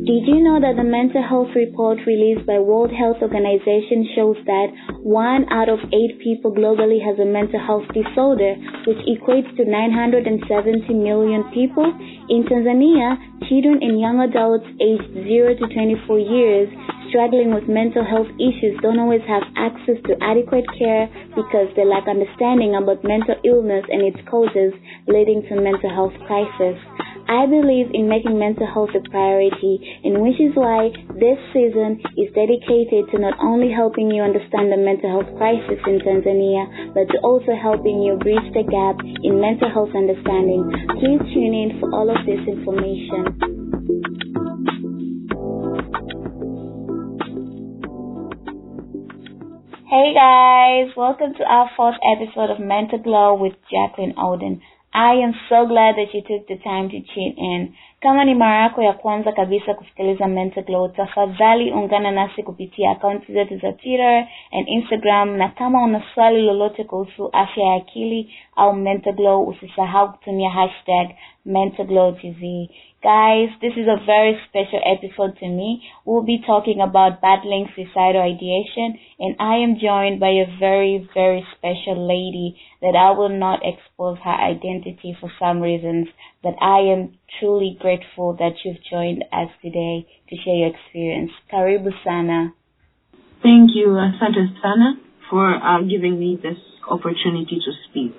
Did you know that the mental health report released by World Health Organization shows that 1 out of 8 people globally has a mental health disorder, which equates to 970 million people? In Tanzania, children and young adults aged 0 to 24 years struggling with mental health issues don't always have access to adequate care because they lack understanding about mental illness and its causes, leading to mental health crisis. I believe in making mental health a priority, and which is why this season is dedicated to not only helping you understand the mental health crisis in Tanzania, but to also helping you bridge the gap in mental health understanding. Please tune in for all of this information. Hey guys, welcome to our 4th episode of Mental Glow with Jacqueline Oden. I am so glad that you took the time to tune in. Kama ni mara yako ya kwanza kabisa kusikiliza Mental Glow, tafadhali ungana nasi kupitia akaunti zetu za Twitter and Instagram, na kama una swali lolote kuhusu afya ya akili au Mental Glow, usisahau kutumia hashtag #MentalGlowTV. Guys, this is a very special episode to me. We'll be talking about battling suicidal ideation, and I am joined by a very, very special lady that I will not expose her identity for some reasons, but I am truly grateful that you've joined us today to share your experience. Karibu sana. Thank you, Asante sana, for giving me this opportunity to speak.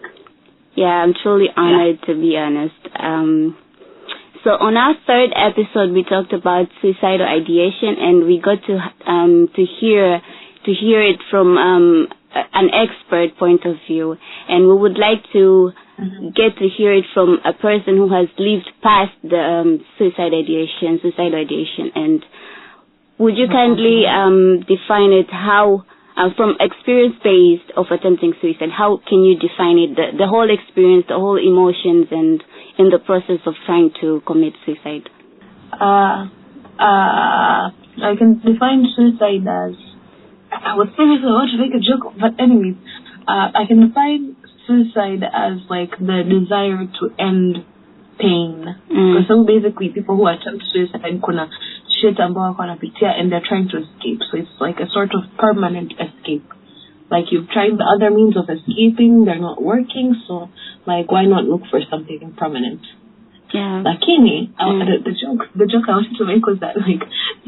Yeah, I'm truly honored, to be honest. So on our 3rd episode, we talked about suicidal ideation, and we got to hear it from an expert point of view, and we would like to get to hear it from a person who has lived past the suicidal ideation. And would you kindly define it? How from experience based of attempting suicide, how can you define it? The whole experience, the whole emotions, and in the process of trying to commit suicide? I can define suicide as, I was seriously about to make a joke, but anyways, I can define suicide as like the desire to end pain. So basically, people who attempt suicide kuna shit ambao wanapitia and they're trying to escape. So it's like a sort of permanent escape. Like you've tried the other means of escaping, they're not working, so like why not look for something permanent? Yeah. Lakini, the joke I wanted to make was that like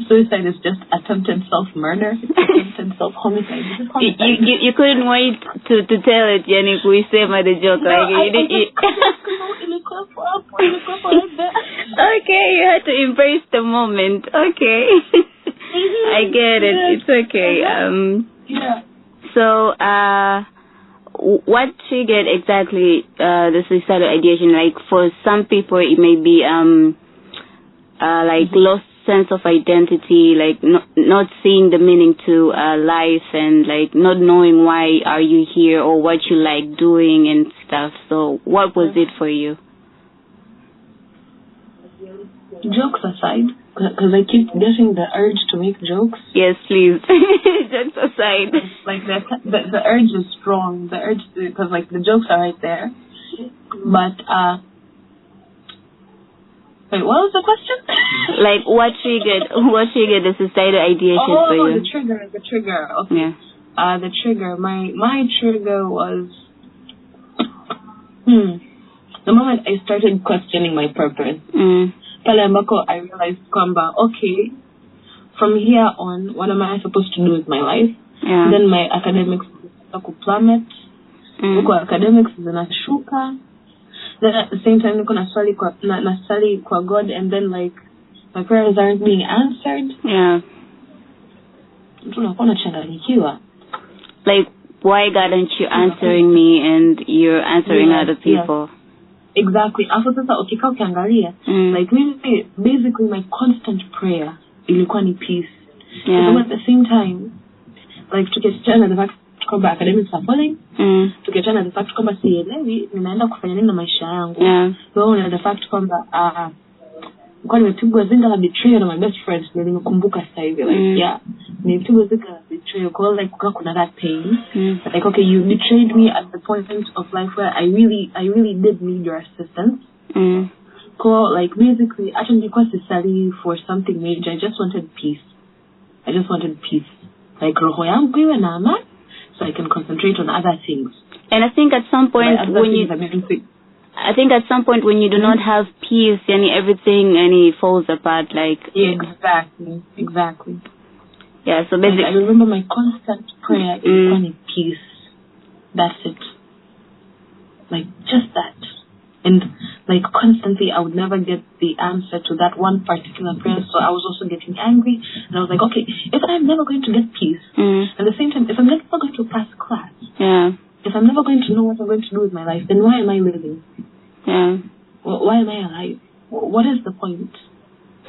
suicide is just attempted self-murder, attempted self-homicide. You couldn't wait to tell it, yani kuisema the joke. Okay, you had to embrace the moment. Okay. I get it. It's okay. Yeah. So, what triggered exactly the suicidal ideation? Like for some people, it may be like lost sense of identity, like not seeing the meaning to life, and like not knowing why are you here or what you like doing and stuff. So, what was it for you? Jokes aside, because I keep getting the urge to make jokes. Yes, please. Jokes aside. Like the urge is strong. The urge, because like the jokes are right there. But wait, what was the question? Like what triggered the suicidal ideation for you? The trigger. Okay. Yeah. The trigger. My trigger was the moment I started questioning my purpose. Pale ambako I realized kwamba, okay, from here on, what am I supposed to do with my life? Yeah. Then my academics could plummet. Academics zinashuka. Then at the same time, niko naswali kwa God, and then like my prayers aren't being answered. Yeah. Like, why God aren't you answering me and you're answering other people? Yeah. Exactly. After sasa ukika ukiangalia, like really, basically my constant prayer ilikuwa ni peace. Yeah. So at the same time, like tukiachana the fact kwamba academics are falling, tukiachana the fact kwamba sielewi ninaenda kufanya nini na maisha yangu. Yeah. So the fact kwamba kwa nimepigwa zinga la betrayal na my best friend, ndio nimekumbuka sasa hivi like yeah, nimepigwa zinga la betrayal, kwa like kuna that pain. Like okay, you betrayed me at the point of life where I really did need your assistance. Like basically, I didn't request a study for something major. I just wanted peace. Like roho yangu iwe na amani, so I can concentrate on other things. And I think at some point when you do not have peace, everything falls apart. Like exactly. Yeah. So basically, I remember my constant prayer is only peace. That's it. Like just that. And like constantly, I would never get the answer to that one particular prayer. So I was also getting angry, and I was like, okay, if I'm never going to get peace, at the same time, if I'm never going to pass class, if I'm never going to know what I'm going to do with my life, then why am I living? Yeah. Why am I alive? What is the point?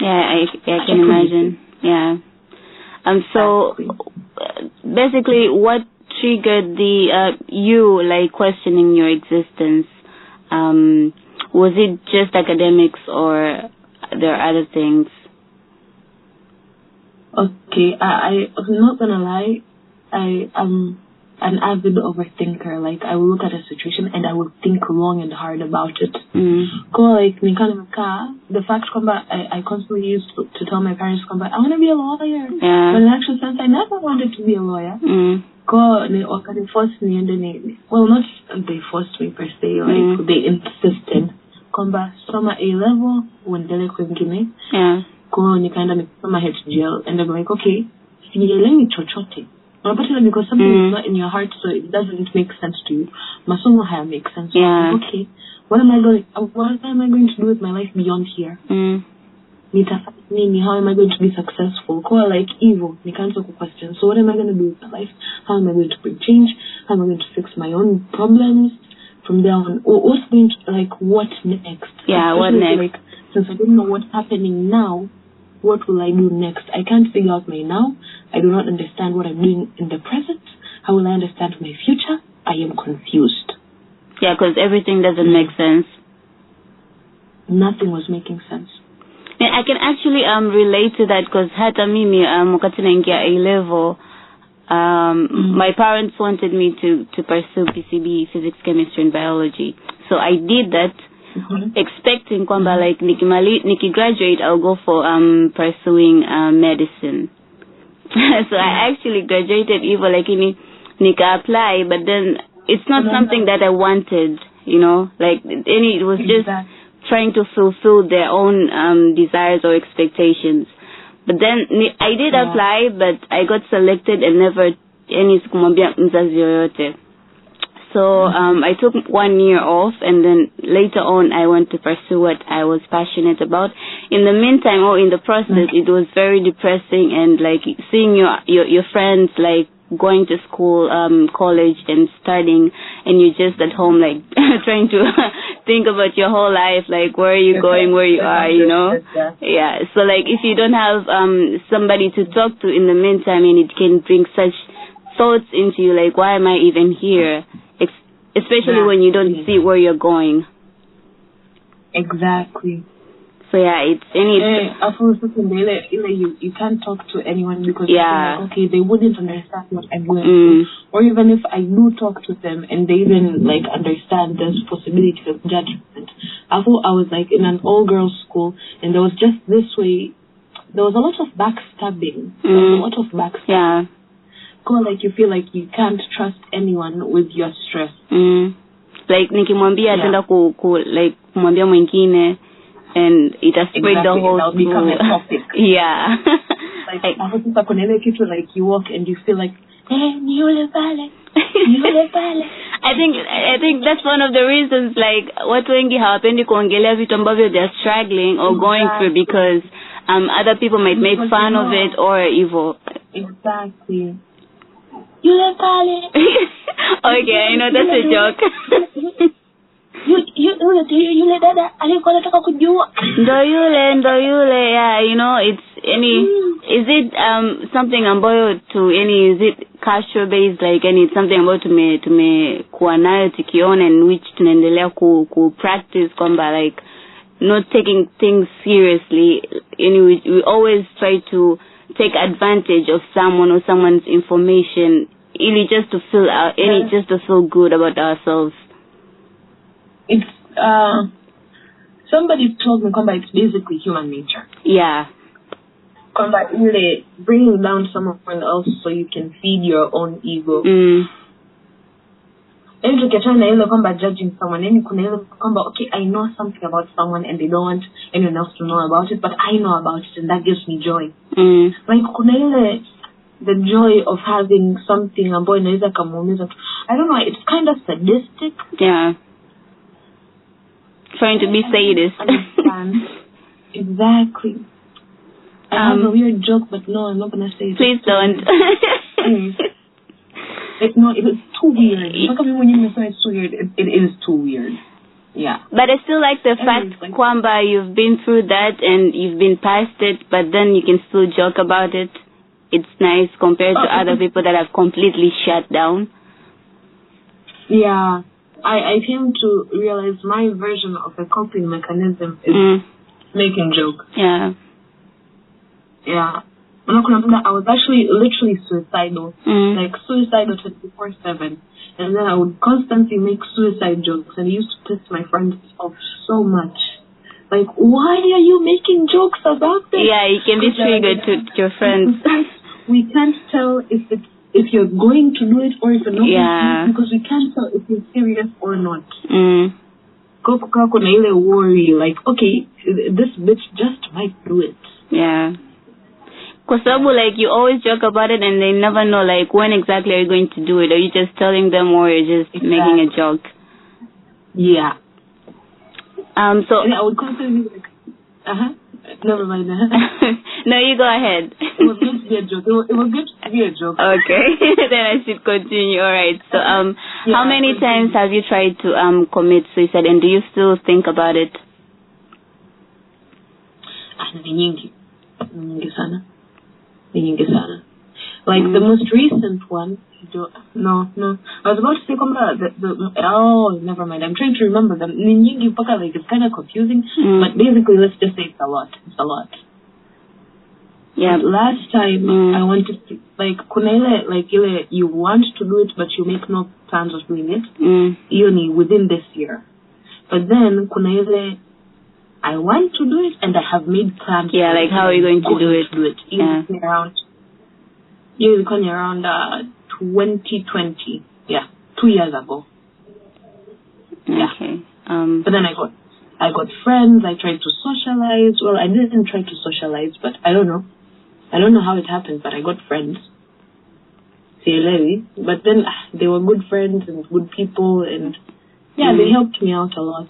Yeah, I can imagine. Yeah. So basically, what triggered you questioning your existence? Was it just academics or there are other things? Okay, I'm not gonna lie. I am an avid overthinker. Like, I will look at a situation and I will think long and hard about it. The fact I constantly used to tell my parents, I want to be a lawyer. But in actual sense, I never wanted to be a lawyer. They forced me, and well, not they forced me per se, like they insisted. Soma A level when they kwingine. Nikaenda nikasoma HGL, and I'm like, okay, sielewi chochote. Because something is not in your heart, so it doesn't make sense to you. Masomo haya make sense. So I'm like, okay, what am I going to do with my life beyond here? How am I going to be successful? Like evil, question. So what am I going to do with my life? How am I going to bring change? How am I going to fix my own problems? From there on, what's going to, what next? Yeah, what next? Since I don't know what's happening now, what will I do next? I can't figure out my now. I do not understand what I'm doing in the present. How will I understand my future? I am confused. Yeah, because everything doesn't make sense. Nothing was making sense. I can actually relate to that, because hata mimi wakati naingia A level, my parents wanted me to pursue PCB, physics, chemistry, and biology. So I did that, expecting kwamba niki graduate, I'll go for pursuing medicine. So I actually graduated nika apply, but then it's not something that I wanted, it was just trying to fulfill their own desires or expectations. But then I did apply, but I got selected and never sikumwambia mzazi yoyote. So I took 1 year off, and then later on I went to pursue what I was passionate about. In the meantime, or in the process, it was very depressing, and seeing your friends going to school, college, and studying, and you're just at home trying to think about your whole life, where are you going, where you are, Yeah. So if you don't have somebody to talk to in the meantime, and it can bring such thoughts into you, why am I even here? Especially when you don't see where you're going. Exactly. So yeah, you can't talk to anyone because okay, they wouldn't understand what I'm going through. Or even if I do talk to them and they even understand, there's possibility of judgment. I thought I was in an all-girls school, and there was just this way. There was a lot of backstabbing. Yeah. You feel like you can't trust anyone with your stress. Nikimwambia atenda kumwambia mwingine, and it has spread the whole school. Become a topic. Yeah. You walk and you feel like, hey, yule pale. I think that's one of the reasons watu wengi hawapendi kuongelea vitu ambavyo they're struggling or going through, because other people might make fun of it or evil. Exactly. Yule pale. Okay, I know that's a joke. Yule dada alikuwa anataka kujua. Ndo yule, yeah, it's is it something ambayo is it culture based, it's something ambayo tumekuwa nayo tukiona, in which tunaendelea ku practice kwamba not taking things seriously, we always try to take advantage of someone or someone's information, just to feel good about ourselves. It's somebody told me kwamba it's basically human nature. Yeah. Kwamba really bringing down someone else so you can feed your own ego. And tukiachana na ile kwamba judging someone, yani kuna ile kwamba okay, I know something about someone and they don't want anyone else to know about it, but I know about it and that gives me joy. Like kuna ile the joy of having something ambayo inaweza kumuumiza. I don't know, it's kind of sadistic. Yeah. Trying to be sadist. Exactly. I have a weird joke, but no, I'm not gonna say it. Please don't. No, it was too weird. When you say it's too weird, it is too weird. Yeah. But I still like the fact, kwamba, you've been through that and you've been past it, but then you can still joke about it. It's nice compared to other people that have completely shut down. Yeah. I came to realize my version of a coping mechanism is making jokes. Yeah. Yeah. I was actually literally suicidal. Like suicidal 24/7. And then I would constantly make suicide jokes, and it used to piss my friends off so much. Like, why are you making jokes about this? Yeah, you can be triggered to your friends. We can't tell if you're going to do it or if you're not going to do it, because we can't tell if you're serious or not. Worry, like, okay, this bitch just might do it. Yeah. Because like, you always joke about it and they never know, like, when exactly are you going to do it? Are you just telling them or you're just making a joke? Yeah. So and I would constantly be like, never mind. No, you go ahead. It was good to be a joke. It was good to be a joke. Okay. Then I should continue. All right. So, how many times have you tried to commit suicide, and do you still think about it? Like the most recent one, no. I was about to say never mind. I'm trying to remember them. Like, it's kind of confusing, but basically, let's just say it's a lot. It's a lot. Yeah. But last time, I wanted to, like, you want to do it, but you make no plans of doing it. Only within this year. But then, I want to do it, and I have made plans. Yeah, like, how are you going to do it? Yeah. Around 2020. Yeah, 2 years ago. Yeah. Okay. But then I got friends. I tried to socialize. Well, I didn't try to socialize, but I don't know. I don't know how it happened, but I got friends. But then they were good friends and good people, and they helped me out a lot.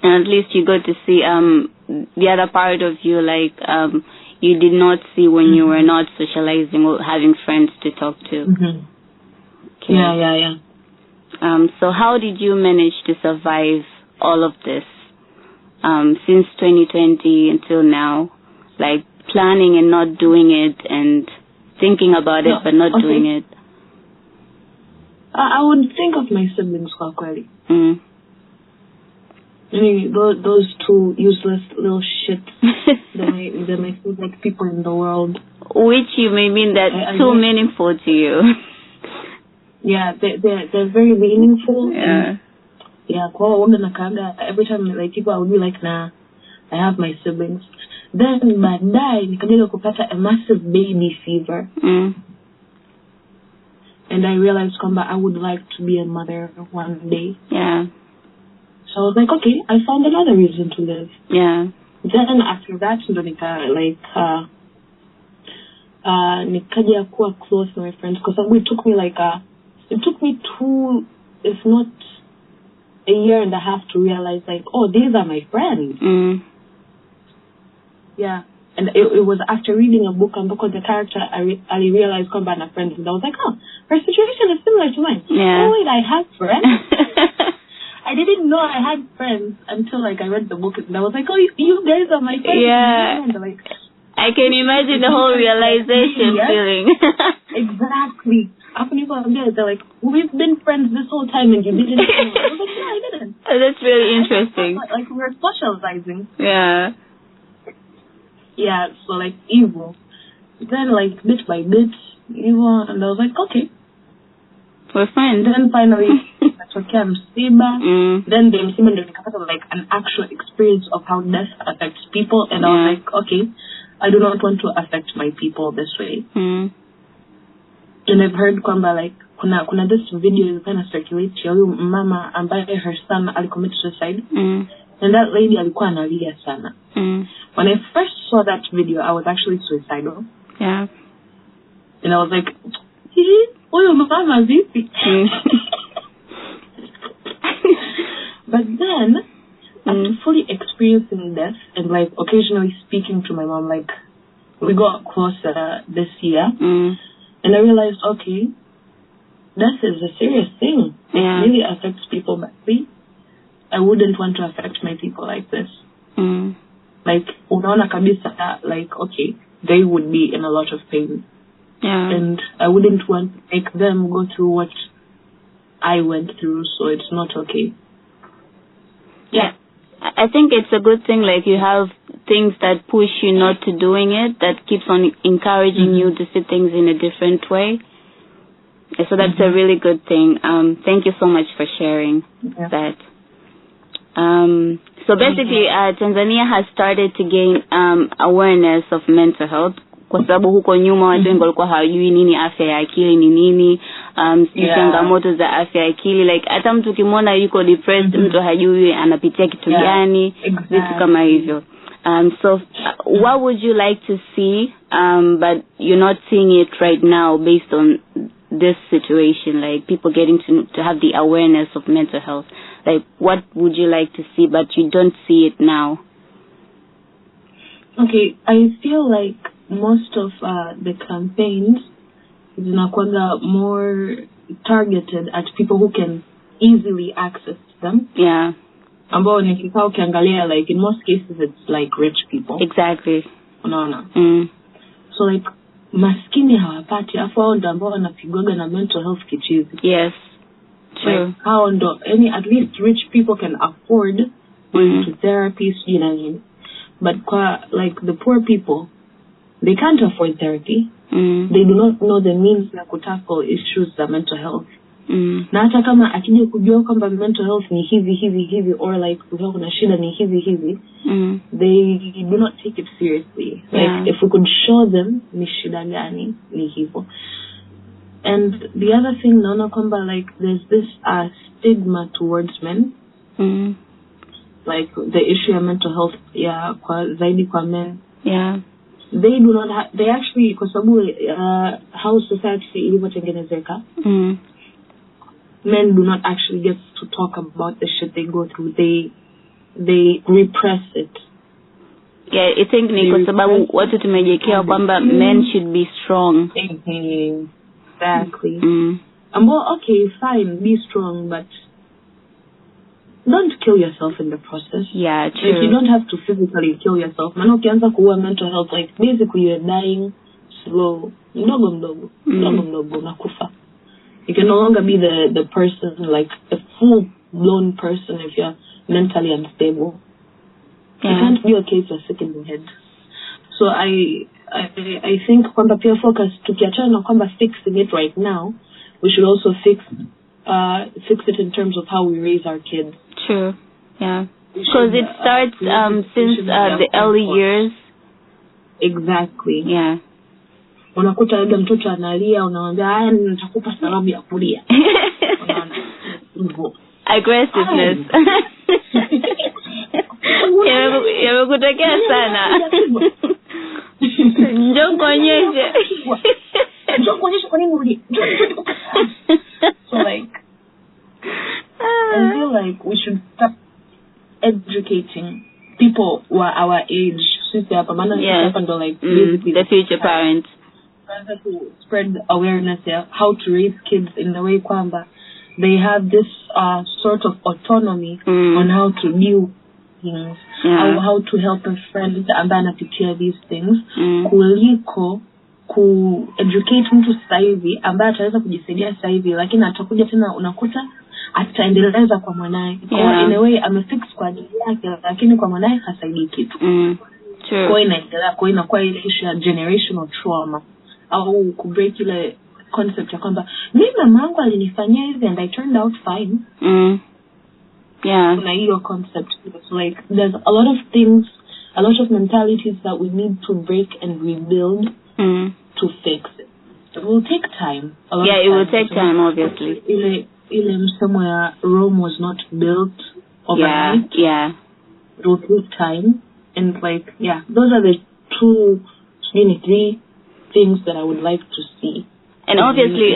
And at least you got to see the other part of you, like you did not see when you were not socializing or having friends to talk to. Okay. Yeah. So how did you manage to survive all of this since 2020 until now? Like, planning and not doing it, and thinking about it but not doing it. I would think of my siblings quite clearly. I mean, those two useless little shits. they might feel like people in the world. Which you may mean that too meaningful to you. Yeah, they're very meaningful. Yeah. Every time, like, people, I would be like, nah, I have my siblings. Then baadaye nikaja kupata a massive baby fever. And I realized I would like to be a mother one day. Yeah. So I was like, okay, I found another reason to live. Yeah. Then after that, nikaja kuwa close to my friends, because it took me 2, if not a year and a half to realize, like, oh, these are my friends. Yeah. And it was after reading a book and the character, I realized Komba and friends, and I was like, oh, her situation is similar to mine. Yeah. Oh, wait, I have friends? I didn't know I had friends until, like, I read the book, and I was like, oh, you guys are my friends. Yeah. And like, I can imagine the whole realization feeling. Exactly. After people are there, they're like, we've been friends this whole time and you didn't know. I was like, no, I didn't. Oh, that's really interesting. Like, we're socializing. Yeah. Yeah, so, like, evil. Then, like, bit by bit, evil, and I was like, okay. We're friends. Then finally, my ikatokea msiba, then the msiba ndio nikapata like an actual experience of how death affects people, and I was like, okay, I do not want to affect my people this way. And I've heard kwamba like kuna this video is kind of circulate ya huyu mama ambaye her son alicommit suicide, and that lady alikuwa analia sana. When I first saw that video, I was actually suicidal. Yeah. And I was like, huyu mama vipi? But then, after fully experiencing death and like occasionally speaking to my mom, like we got closer this year, and I realized, okay, death is a serious thing. It really affects people badly. I wouldn't want to affect my people like this. Like, unaona kabisa, like, okay, they would be in a lot of pain. Yeah. And I wouldn't want to make them go through what I went through, so it's not okay. Yeah. I think it's a good thing, like, you have things that push you not to doing it, that keeps on encouraging you to see things in a different way. So that's a really good thing. Thank you so much for sharing that. So basically, Tanzania has started to gain awareness of mental health. Kwa sababu huko nyuma watu wengi walikuwa hawajui nini afya ya akili ni nini, changamoto za afya ya akili, like hata mtu ukimwona yuko depressed, mtu hajui anapitia kitu gani, vitu kama hivyo. So what would you like to see, but you're not seeing it right now based on this situation, like people getting to have the awareness of mental health? Like, what would you like to see, but you don't see it now? Okay, I feel like most of the campaigns zinakuwa more targeted at people who can easily access them. Yeah. Ambao nikikaa ukiangalia, like in most cases it's like rich people. Exactly. Unaona. So like maskini hawapati, afu hao ndo ambao wanapigwaga na mental health kichizi. Yes. True. Like hao ndo, at least rich people can afford going to therapies, you know. But like the poor people, they can't afford therapy. They do not know the means to tackle issues of mental health. Na hata kama akija kujua kwamba mental health ni hivi or like kuna shida ni hivi, they do not take it seriously. Like if we could show them ni shida gani ni hivyo. And the other thing naona kwamba like there's this stigma towards men. Like the issue of mental health zaidi kwa men. Yeah. They do not have, they actually, kwa sababu how society ilivyotengenezeka, men do not actually get to talk about the shit they go through. They repress it. Yeah, I think ni kwa sababu watu tumejekea kwamba men should be strong. Exactly. Okay, fine, be strong, but don't kill yourself in the process. Yeah, true. Like, you don't have to physically kill yourself. Maana ukianza kuua mental health, like basically you're dying slow. Mdogo unakufa. You can no longer be the person, like a full-blown person if you're mentally unstable. You can't be okay if you're sick in the head. So I think kwamba pia focus, tukiachana na kwamba fixing it right now, we should also fix it in terms of how we raise our kids. True. Yeah. Because it starts since the early years. Exactly. Yeah. Unakuta labda mtoto analia, unamwambia nitakupa sababu ya kulia. Aggressiveness. Yamekutokea sana. Njoo kuonyeshe. Kwa nini uli? So like I feel like we should start educating people who are our age. Like basically the future parents. To spread awareness how to raise kids in the way kwamba they have this sort of autonomy on how to deal things, how to help a friend ambaye anapitia these things, kuliko educate mtu sasa hivi ambaye ataweza kujisaidia sasa hivi, lakini atakuja tena unakuta ataendeleza kwa mwanae. Kwa in a way amefix kwa ajili yake, lakini kwa mwanae hasaidii kitu. True. Kwa inaendelea, kwa inakuwa ile issue ya generational trauma au kubreak ile concept ya kwamba mimi mamangu alinifanyia hivi and I turned out fine. Yeah. Kuna hiyo concept. It's like there's a lot of things, a lot of mentalities that we need to break and rebuild to fix it. It will take time. Yeah, it will take time, obviously. Ile msemo ya Rome was not built overnight. Yeah. It will take time. And like, yeah, those are the 2, maybe 3 things that I would like to see. And obviously,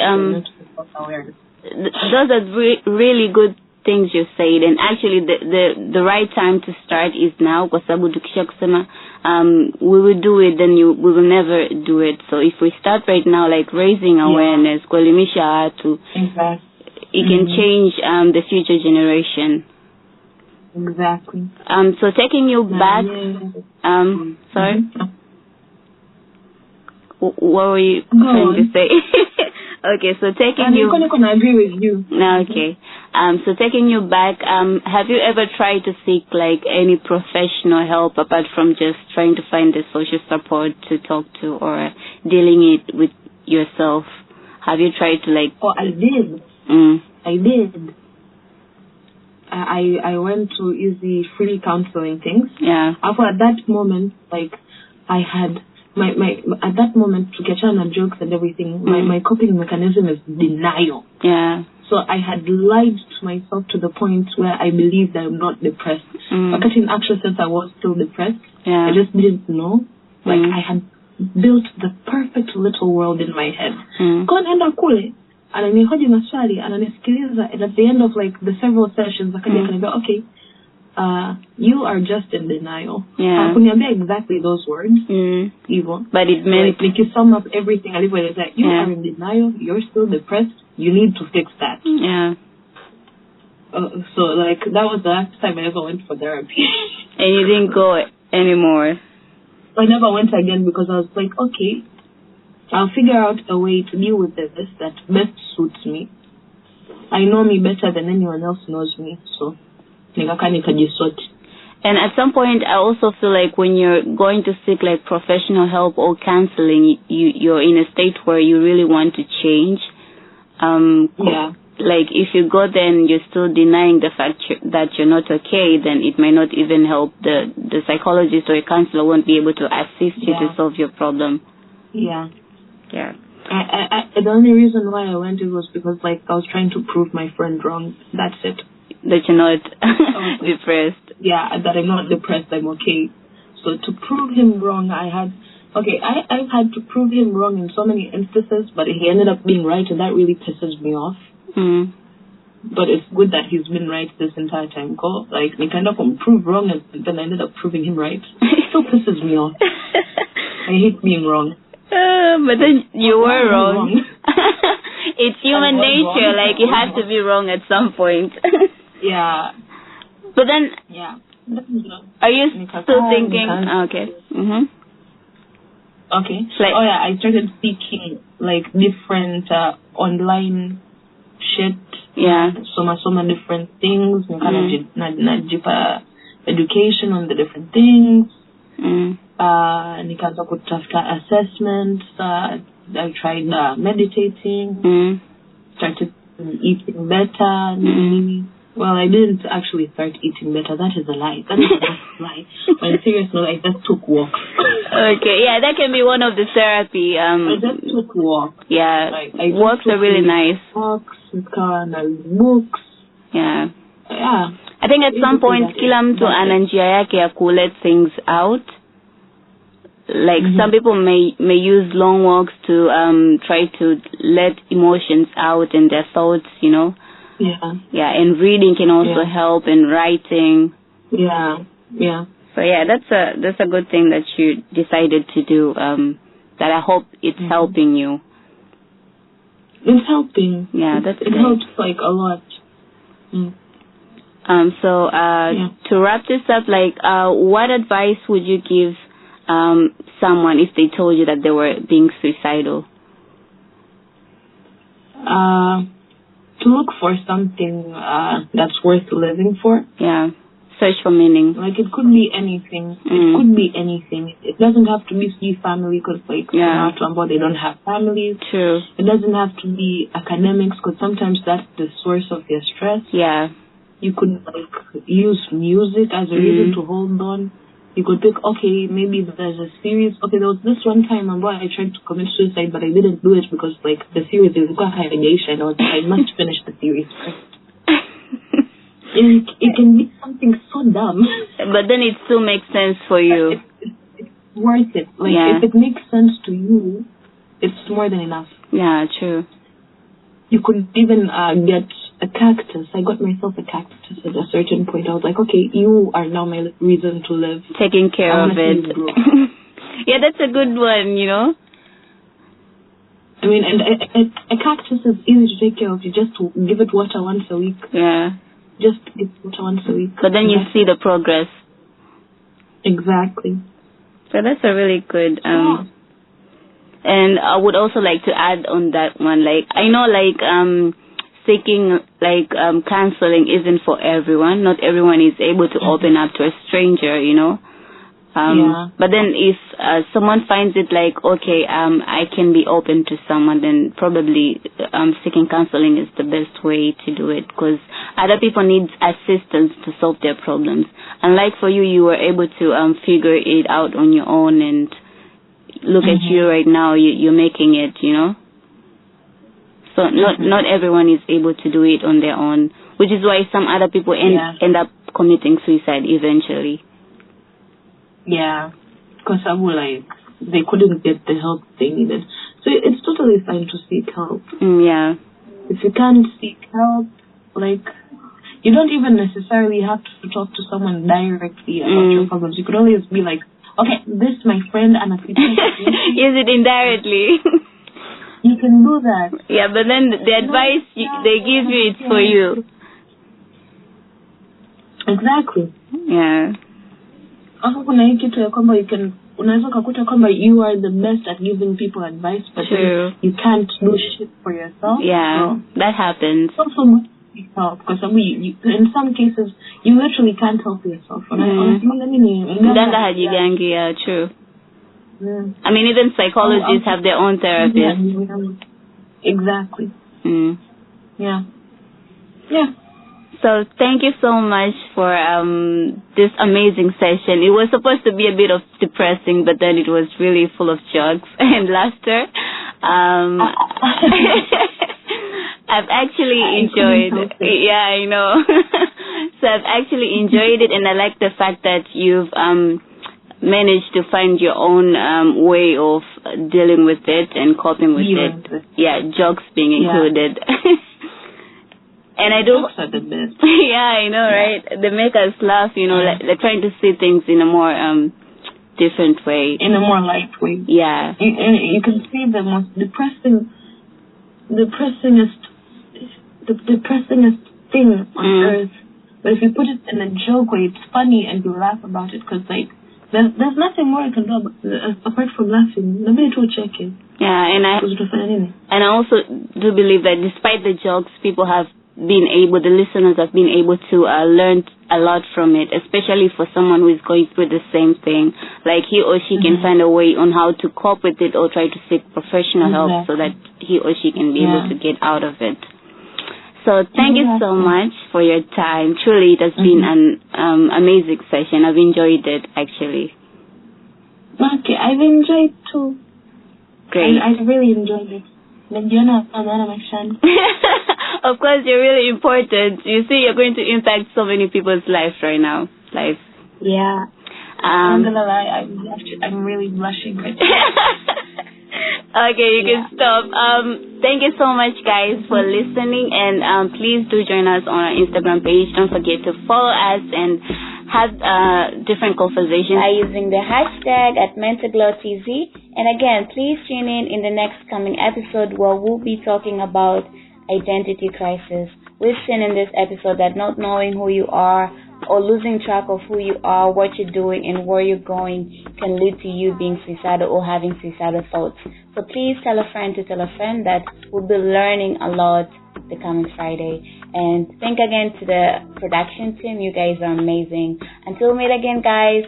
those are really good things you said. And actually, the right time to start is now. Kwa sababu tukisha kusema, we will do it, then we will never do it. So if we start right now, like raising awareness, kuelimisha watu, it can change the future generation. Exactly. So taking you back, sorry? What were you trying to say? Okay, so taking you... I'm going to agree with you. Okay. So taking you back, have you ever tried to seek, like, any professional help apart from just trying to find the social support to talk to or dealing it with yourself? Have you tried to, like... Oh, I did. I did. I went to easy free counseling things. Yeah. After at that moment, like, I had my at that moment to catch on jokes and everything, my coping mechanism is denial. Yeah. So I had lied to myself to the point where I believed I'm not depressed. But in actual sense, I was still depressed. Yeah. I just didn't know. Like, I had built the perfect little world in my head. Go and end up kule. Ananihoji maswali, ananisikiliza, and at the end of like the several sessions, akaniambia, okay, you are just in denial. Yeah. Kuniambia exactly those words. Evil. But it meant... Like you sum up everything, is that you are in denial, you're still depressed, you need to fix that. Yeah. So like, that was the last time I ever went for therapy. And you didn't go anymore? I never went again because I was like, okay, I'll figure out a way to deal with this that best suits me. I know me better than anyone else knows me, so and at some point, I also feel like when you're going to seek like professional help or counseling, you're in a state where you really want to change. Like if you go there and you're still denying the fact that you're not okay, then it may not even help. The psychologist or a counselor won't be able to assist you to solve your problem. Yeah. Yeah. The only reason why I went was because like I was trying to prove my friend wrong. That's it. That you're not depressed. Yeah, that I'm not depressed. I'm okay. So to prove him wrong, I've had to prove him wrong in so many instances, but he ended up being right, and that really pisses me off. But it's good that he's been right this entire time. Like, we kind of prove wrong, and then I ended up proving him right. It still pisses me off. I hate being wrong. But then you were wrong. It's human nature. Like, you have to be wrong at some point. Yeah. But then, are you still thinking? Okay. Okay. Like, I started seeking like different online shit. Yeah. Soma different things. Najipa education on the different things. Nikaanza kutafuta assessments. I tried meditating. Started eating better. Well, I didn't actually start eating better. That is a lie. That is a lie. But in serious note, I just took walks. Okay, yeah, that can be one of the therapy. I just took walks. Yeah, walks are really nice. Walks, books. Yeah. Yeah. I think at some point, kila mtu ana njia yake ya ku let things out. Like some people may use long walks to try to let emotions out and their thoughts, you know. Yeah, and reading can also help, and writing. Yeah. So yeah, that's a good thing that you decided to do. That I hope it's helping you. It's helping. Yeah, it helps like a lot. So to wrap this up, like, what advice would you give someone if they told you that they were being suicidal? To look for something that's worth living for. Yeah. Search for meaning. Like, it could be anything. It could be anything. It doesn't have to be family, because, like, they don't have families. True. It doesn't have to be academics, because sometimes that's the source of their stress. Yeah. You could, like, use music as a reason to hold on. You could think, okay, maybe there's a series. Okay, there was this one time I tried to commit suicide, but I didn't do it because, like, the series is quite high. I must finish the series first. It can be something so dumb. But then it still makes sense for you. It's worth it. Like, if it makes sense to you, it's more than enough. Yeah, true. You could even get a cactus. I got myself a cactus at a certain point. I was like, okay, you are now my reason to live. Taking care of it. Yeah, that's a good one, you know. I mean, and a cactus is easy to take care of. You just give it water once a week. Yeah. Just give it water once a week. But then you see the progress. Exactly. So that's a really good... And I would also like to add on that one, like, I know, like, seeking, like, counseling isn't for everyone. Not everyone is able to open up to a stranger, you know. But then if someone finds it like, okay, I can be open to someone, then probably seeking counseling is the best way to do it, because other people need assistance to solve their problems. And like for you, you were able to figure it out on your own, and look at you right now, you're making it, you know. So not everyone is able to do it on their own, which is why some other people end up committing suicide eventually. Yeah, because they couldn't get the help they needed. So it's totally fine to seek help. Yeah. If you can't seek help, like, you don't even necessarily have to talk to someone directly about your problems. You could always be like, okay, this is my friend, and if you use it indirectly. You can do that. Yeah, but then the advice they give you, it's for you. Exactly. Yeah. Kuna hii kitu ya kwamba unaweza kukuta kwamba you are the best at giving people advice, but you can't do shit for yourself. Yeah, so that happens. It's also good to help, because in some cases you literally can't help yourself. Yeah, true. I mean, even psychologists have their own therapists. Exactly. Yeah. So thank you so much for this amazing session. It was supposed to be a bit of depressing, but then it was really full of jokes and laughter. I've actually enjoyed it. Yeah, I know. So I've actually enjoyed it, and I like the fact that you've managed to find your own way of dealing with it and coping with it. Yeah, jokes being included. And I do. Jokes are the best. Yeah, I know, right? They make us laugh, you know, like they're trying to see things in a more different way. In a more light way. Yeah. You can see the most depressingest thing on earth. But if you put it in a joke way, it's funny and you laugh about it, because, like, there's nothing more you can do apart from laughing. Nobody will check it. Yeah, and I also do believe that despite the jokes, the listeners have been able to learn a lot from it, especially for someone who is going through the same thing. Like, he or she can find a way on how to cope with it, or try to seek professional help so that he or she can be able to get out of it. So thank you so much for your time. Truly, it has been an amazing session. I've enjoyed it, actually. Okay, I've enjoyed too. Great. I really enjoyed it. Of course, you're really important. You see, you're going to impact so many people's lives right now. Yeah. I'm gonna lie, I'm really blushing right now. Okay, you can stop. Thank you so much, guys, for listening, and please do join us on our Instagram page. Don't forget to follow us and have different conversations by using the hashtag @MentalGlowTZ. And again, please tune in the next coming episode, where we'll be talking about identity crisis. We've seen in this episode that not knowing who you are, or losing track of who you are, what you're doing, and where you're going can lead to you being suicidal or having suicidal thoughts. So please tell a friend to tell a friend that we'll be learning a lot the coming Friday. And thank again to the production team. You guys are amazing. Until we meet again, guys.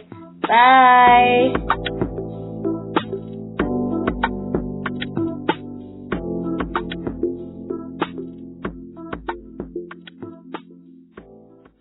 Bye.